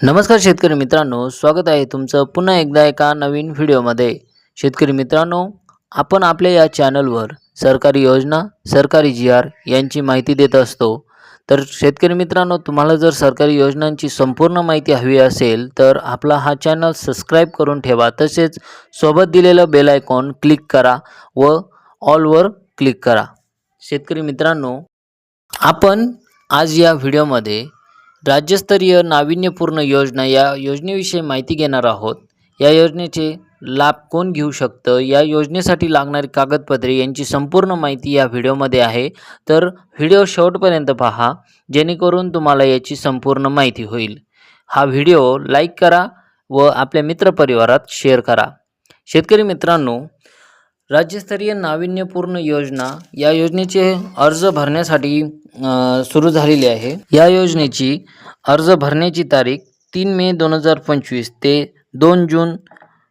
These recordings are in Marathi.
नमस्कार शेतकरी मित्रांनो, स्वागत आहे तुमचं पुन्हा एकदा एका नवीन व्हिडिओमध्ये। शेतकरी मित्रांनो, आपण आपल्या या चॅनलवर सरकारी योजना, सरकारी जी.आर यांची माहिती देत असतो। तर शेतकरी मित्रांनो, तुम्हाला जर सरकारी योजनांची संपूर्ण माहिती हवी असेल तर आपला हा चॅनल सबस्क्राईब करून ठेवा। तसेच सोबत दिलेलं बेल आयकॉन क्लिक करा व ऑलवर क्लिक करा। शेतकरी मित्रांनो, आपण आज या व्हिडिओमध्ये राज्यस्तरीय नाविन्यपूर्ण योजना या योजनेविषयी माहिती घेणार आहोत। या योजनेचे लाभ कोण घेऊ शकतं, या योजनेसाठी लागणारी कागदपत्रे यांची संपूर्ण माहिती या व्हिडिओमध्ये आहे। तर व्हिडिओ शेवटपर्यंत पहा, जेणेकरून तुम्हाला याची संपूर्ण माहिती होईल। हा व्हिडिओ लाईक करा व आपल्या मित्रपरिवारात शेअर करा। शेतकरी मित्रांनो, राज्यस्तरीय नाविन्यपूर्ण योजना या योजनेचे अर्ज भरण्यासाठी सुरू झालेली आहे। या योजनेची अर्ज भरण्याची तारीख 3 मे 2025 ते 2 जून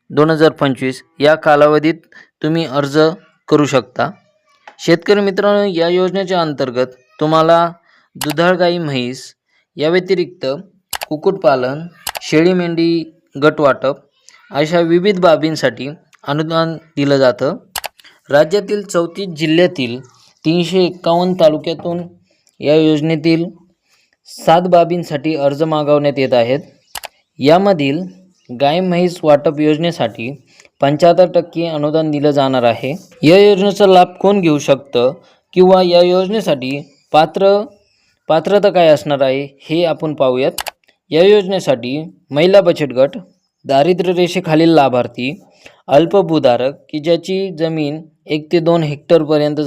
2025 या कालावधीत तुम्ही अर्ज करू शकता। शेतकरी मित्रांनो, या योजनेच्या अंतर्गत तुम्हाला दुधाळ गाई म्हैस या व्यतिरिक्त कुक्कुटपालन, शेळी मेंढी गटवाटप अशा विविध बाबींसाठी अनुदान दिलं जातं। राज्यातील 34 जिल्ह्यातील 351 तालुक्यातून या योजनेतील 7 बाबींसाठी अर्ज मागवण्यात येत आहेत। यामधील गाय म्हैस वाटप योजनेसाठी 75% अनुदान दिलं जाणार आहे। या योजनेचा लाभ कोण घेऊ शकतं किंवा या योजनेसाठी पात्रता काय असणार आहे हे आपण पाहूयात। या योजनेसाठी महिला बचत गट, दारिद्र्य रेषेखालील लाभार्थी, अल्पभूधारक की ज्याची जमीन 1 ते 2 हेक्टरपर्यंत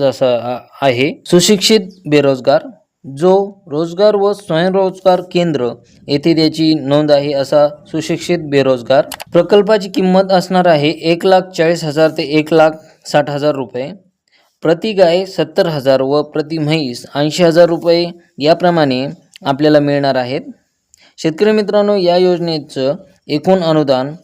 आहे, सुशिक्षित बेरोजगार, जो रोजगार व स्वयंरोजगार केंद्र येथे त्याची नोंद आहे असा सुशिक्षित बेरोजगार। प्रकल्पाची किंमत असणार आहे 1,40,000 ते 1,60,000 रुपये, प्रति गाय 70,000 व प्रति म्हैस 80,000 रुपये याप्रमाणे आपल्याला मिळणार आहेत। शेतकरी मित्रांनो, या योजनेचं एकूण अनुदान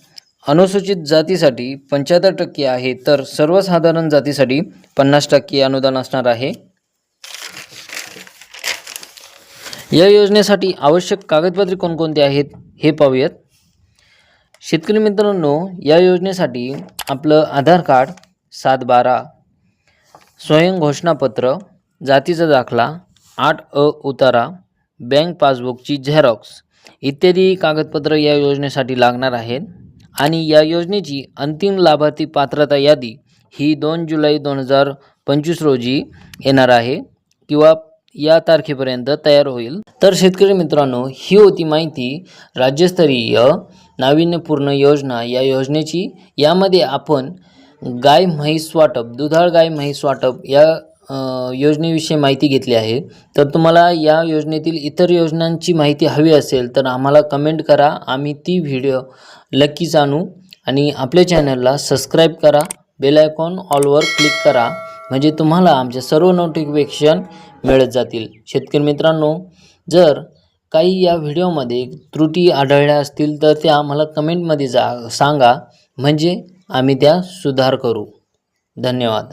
अनुसूचित जातीसाठी 75% आहे, तर सर्वसाधारण जातीसाठी 50% अनुदान असणार आहे। या योजनेसाठी आवश्यक कागदपत्रे कोणकोणती आहेत हे पाहूयात। शेतकरी मित्रांनो, या योजनेसाठी आपलं आधार कार्ड 7/12, स्वयं घोषणापत्र, जातीचा दाखला, 8अ उतारा, बँक पासबुकची झेरॉक्स इत्यादी कागदपत्र या योजनेसाठी लागणार आहेत। आणि या योजनेची अंतिम लाभार्थी पात्रता यादी ही 2 जुलै 2025 रोजी येणार आहे किंवा या तारखेपर्यंत तयार होईल। तर शेतकरी मित्रांनो, ही होती माहिती राज्यस्तरीय नाविन्यपूर्ण योजना या योजनेची। यामध्ये आपण गाय म्हैस वाटप, दुधाळ गाय म्हैस वाटप या योजनेविषयी माहिती घेतली आहे। तर तुम्हाला या योजनेतील इतर योजनांची माहिती हवी असेल तर आम्हाला कमेंट करा, आम्ही ती व्हिडिओ नक्कीच आणू। आणि आपल्या चॅनलला सबस्क्राईब करा, बेल आयकॉन ऑलवर क्लिक करा, म्हणजे तुम्हाला आमचे सर्व नोटिफिकेशन मिळत जातील। शेतकरी मित्रांनो, जर काही या व्हिडिओमध्ये त्रुटी आढळल्या असतील तर त्या आम्हाला कमेंटमध्ये सांगा, म्हणजे आम्ही त्या सुधार करू। धन्यवाद।